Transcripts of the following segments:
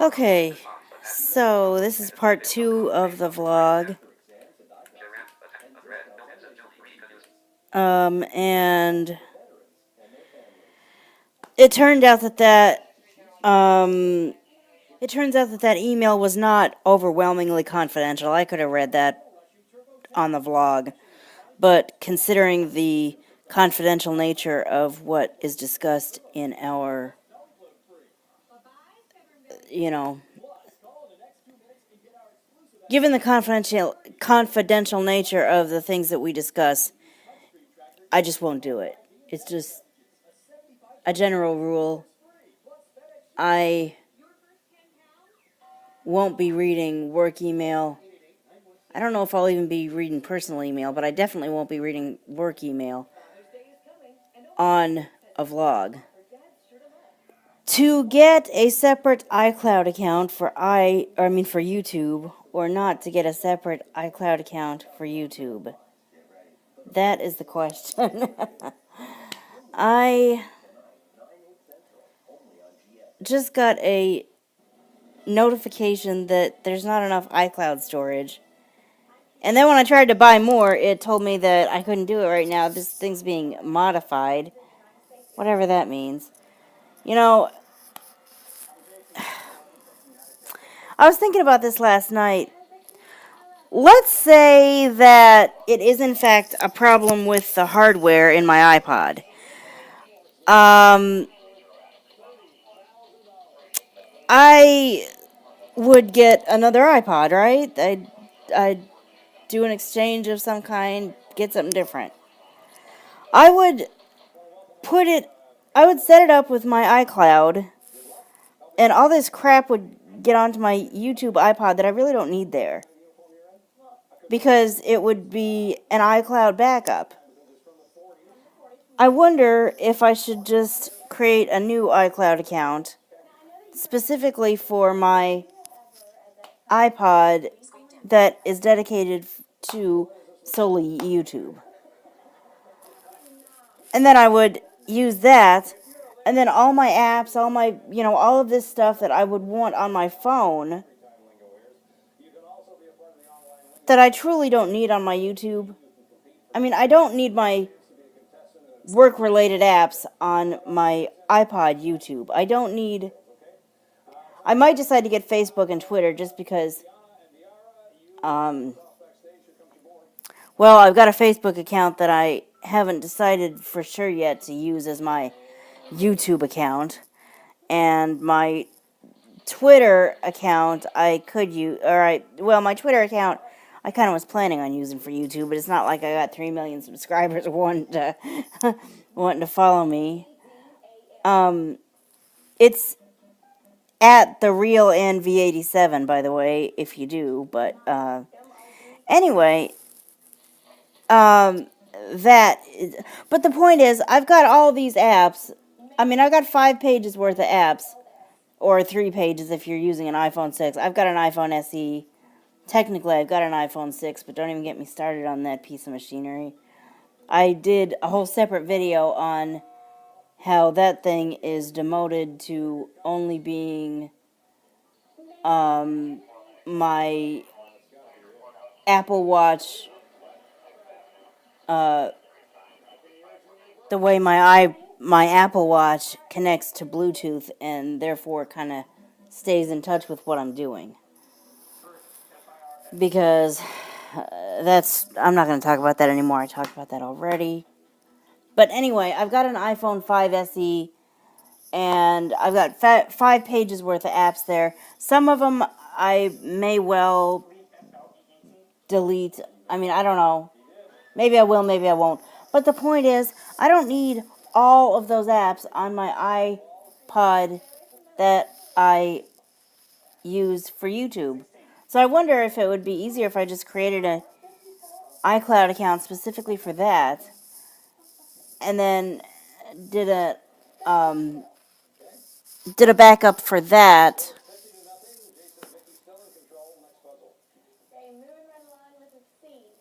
Okay, so this is part 2 of the vlog. And it turned out that email was not overwhelmingly confidential. I could have read that on the vlog, but considering the confidential nature of what is discussed in our, given the confidential nature of the things that we discuss, I just won't do it. It's just a general rule. I won't be reading work email. I don't know if I'll even be reading personal email, but I definitely won't be reading work email on a vlog. To get a separate iCloud account for YouTube, or not to get a separate iCloud account for YouTube? That is the question. I just got a notification that there's not enough iCloud storage. And then when I tried to buy more, it told me that I couldn't do it right now. This thing's being modified. Whatever that means. You know, I was thinking about this last night. Let's say that it is in fact a problem with the hardware in my iPod. I would get another iPod, right? I'd do an exchange of some kind, get something different. I would set it up with my iCloud, and all this crap would get onto my YouTube iPod that I really don't need there, because it would be an iCloud backup. I wonder if I should just create a new iCloud account specifically for my iPod that is dedicated to solely YouTube. And then I would use that, and then all my apps, all of this stuff that I would want on my phone that I truly don't need on my YouTube. I mean, I don't need my work-related apps on my iPod YouTube. I might decide to get Facebook and Twitter just because, well, I've got a Facebook account that I haven't decided for sure yet to use as my YouTube account. And my Twitter account I could use, my Twitter account I kind of was planning on using for YouTube, but it's not like I got 3 million subscribers wanting to follow me. It's at the real NV87, by the way, if you do. But anyway, but the point is, I've got all these apps. I mean, I've got 5 pages worth of apps, or 3 pages if you're using an iPhone 6. I've got an iPhone SE. Technically, I've got an iPhone 6, but don't even get me started on that piece of machinery. I did a whole separate video on how that thing is demoted to only being my Apple Watch, the way my Apple Watch connects to Bluetooth and therefore kind of stays in touch with what I'm doing. Because I'm not going to talk about that anymore. I talked about that already. But anyway, I've got an iPhone 5 SE, and I've got 5 pages worth of apps there. Some of them I may well delete. I mean, I don't know. Maybe I will, maybe I won't. But the point is, I don't need all of those apps on my iPod that I use for YouTube. So I wonder if it would be easier if I just created an iCloud account specifically for that, and then did a backup for that.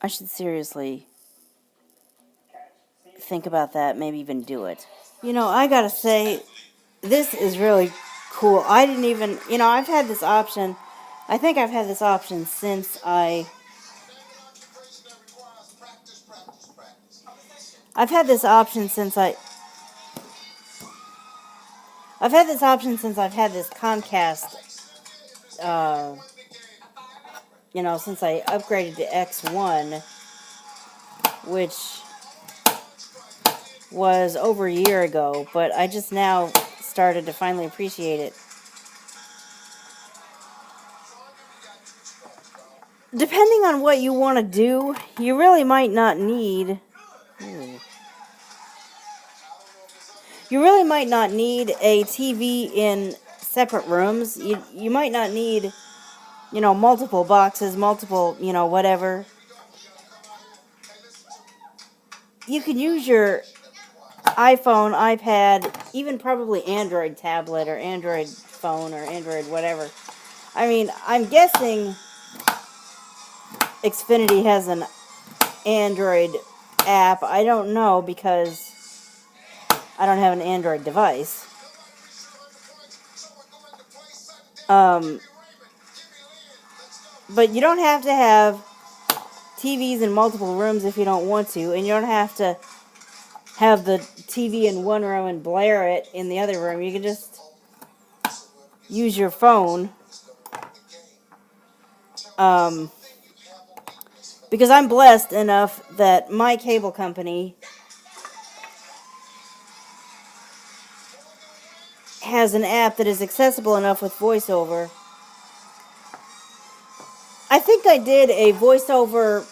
I should seriously think about that, maybe even do it. I gotta say, this is really cool. I didn't even, I've had this option. I think I've had this option since I've had this option since I've had this option since I've had this Comcast, since I upgraded to X1, which was over a year ago, but I just now started to finally appreciate it. Depending on what you want to do, you really might not need... You really might not need a TV in separate rooms. You might not need, multiple boxes, multiple, whatever. You could use your iPhone, iPad, even probably Android tablet or Android phone or Android whatever. I mean, I'm guessing Xfinity has an Android app. I don't know because I don't have an Android device. But you don't have to have TVs in multiple rooms if you don't want to, and you don't have to have the TV in one room and blare it in the other room. You can just use your phone. Because I'm blessed enough that my cable company has an app that is accessible enough with voiceover. I think I did a voiceover...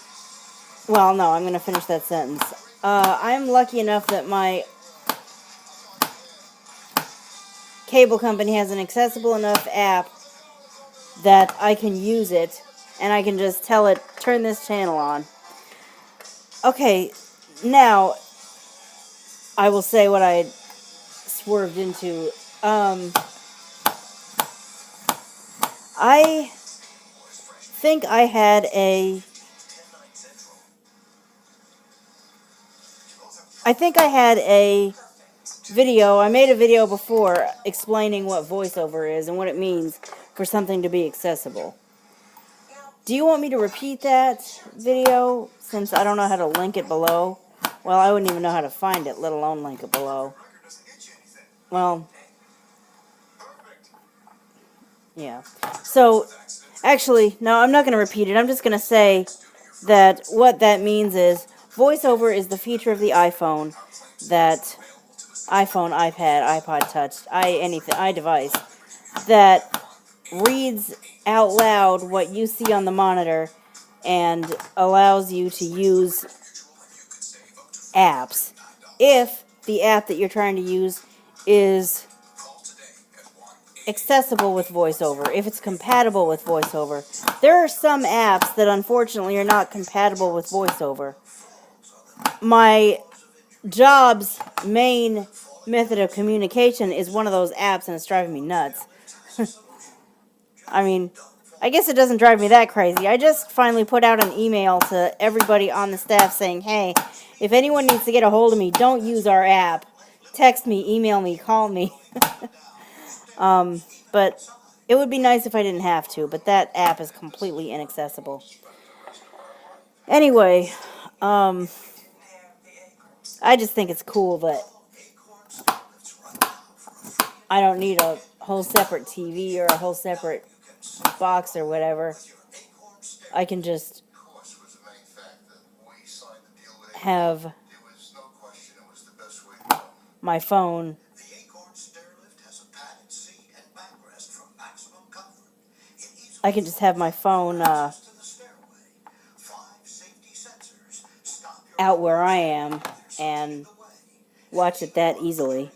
Well, no, I'm going to finish that sentence. I'm lucky enough that my cable company has an accessible enough app that I can use it, and I can just tell it, turn this channel on. Okay, now I will say what I swerved into. I think I had a... video. I made a video before explaining what voiceover is and what it means for something to be accessible. Do you want me to repeat that video since I don't know how to link it below? Well, I wouldn't even know how to find it, let alone link it below. Well, yeah. So, actually, no, I'm not going to repeat it. I'm just going to say that what that means is voiceover is the feature of the iPhone that iPhone, iPad, iPod Touch, iDevice that reads out loud what you see on the monitor and allows you to use apps if the app that you're trying to use is accessible with VoiceOver, if it's compatible with VoiceOver. There are some apps that unfortunately are not compatible with VoiceOver. My job's main method of communication is one of those apps, and it's driving me nuts. I mean, I guess it doesn't drive me that crazy. I just finally put out an email to everybody on the staff saying, hey, if anyone needs to get a hold of me, don't use our app. Text me, email me, call me. But it would be nice if I didn't have to, but that app is completely inaccessible. Anyway, I just think it's cool that I don't need a whole separate TV or a whole separate box or whatever. I can just have my phone out where I am and watch it that easily.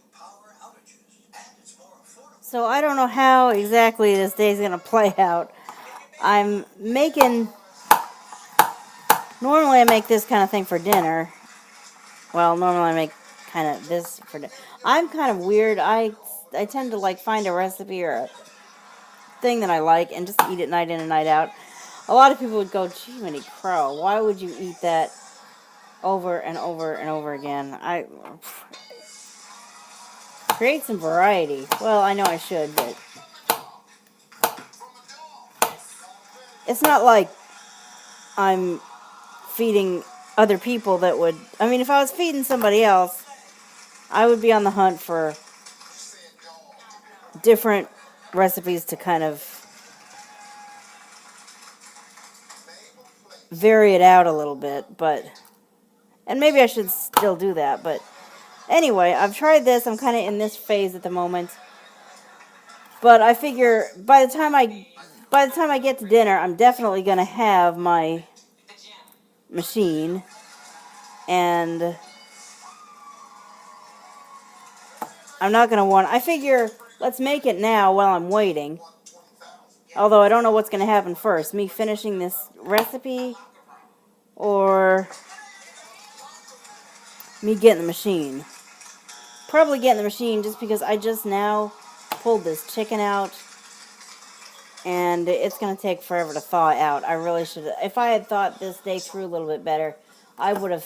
So I don't know how exactly this day's going to play out. Normally I make this kind of thing for dinner. Well, normally I make kind of this for dinner. I'm kind of weird. I tend to find a recipe or a thing that I like and just eat it night in and night out. A lot of people would go, gee, Minnie Crow, why would you eat that over and over and over again? create some variety. Well, I know I should, but it's not like I'm feeding other people that would... I mean, if I was feeding somebody else, I would be on the hunt for different recipes to kind of vary it out a little bit, but... And maybe I should still do that, but... Anyway, I've tried this. I'm kind of in this phase at the moment. But I figure by the time I get to dinner, I'm definitely going to have my machine. And I'm not going to want... I figure, let's make it now while I'm waiting. Although I don't know what's going to happen first. Me finishing this recipe or me getting the machine. Probably getting the machine just because I just now pulled this chicken out. And it's going to take forever to thaw out. I really should... If I had thought this day through a little bit better, I would have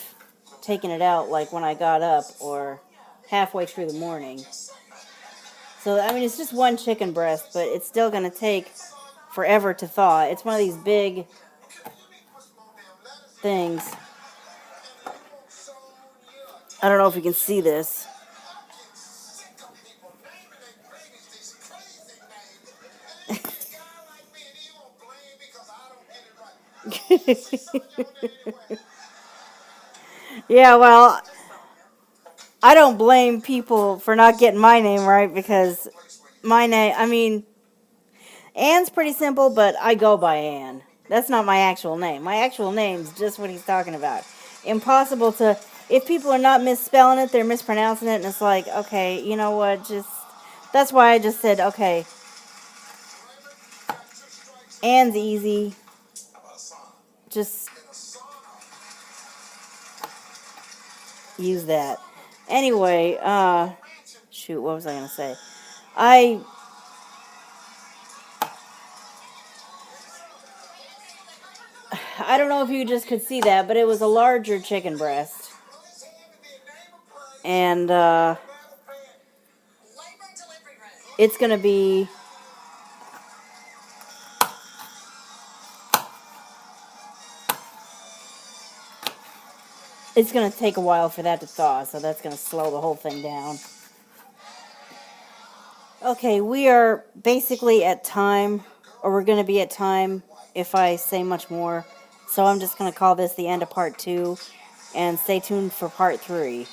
taken it out like when I got up or halfway through the morning. So, I mean, it's just one chicken breast, but it's still going to take forever to thaw. It's one of these big things. I don't know if you can see this. Yeah, well, I don't blame people for not getting my name right because my name, I mean, Anne's pretty simple, but I go by Anne. That's not my actual name. My actual name's just what he's talking about. Impossible to... If people are not misspelling it, they're mispronouncing it, and it's like, okay, you know what, just... That's why I just said, okay, Anne's easy. Just use that. Anyway, shoot, what was I going to say? I don't know if you just could see that, but it was a larger chicken breast. And, it's going to be... It's going to take a while for that to thaw, so that's going to slow the whole thing down. Okay, we are basically at time, or we're going to be at time if I say much more. So I'm just going to call this the end of part 2, and stay tuned for part 3.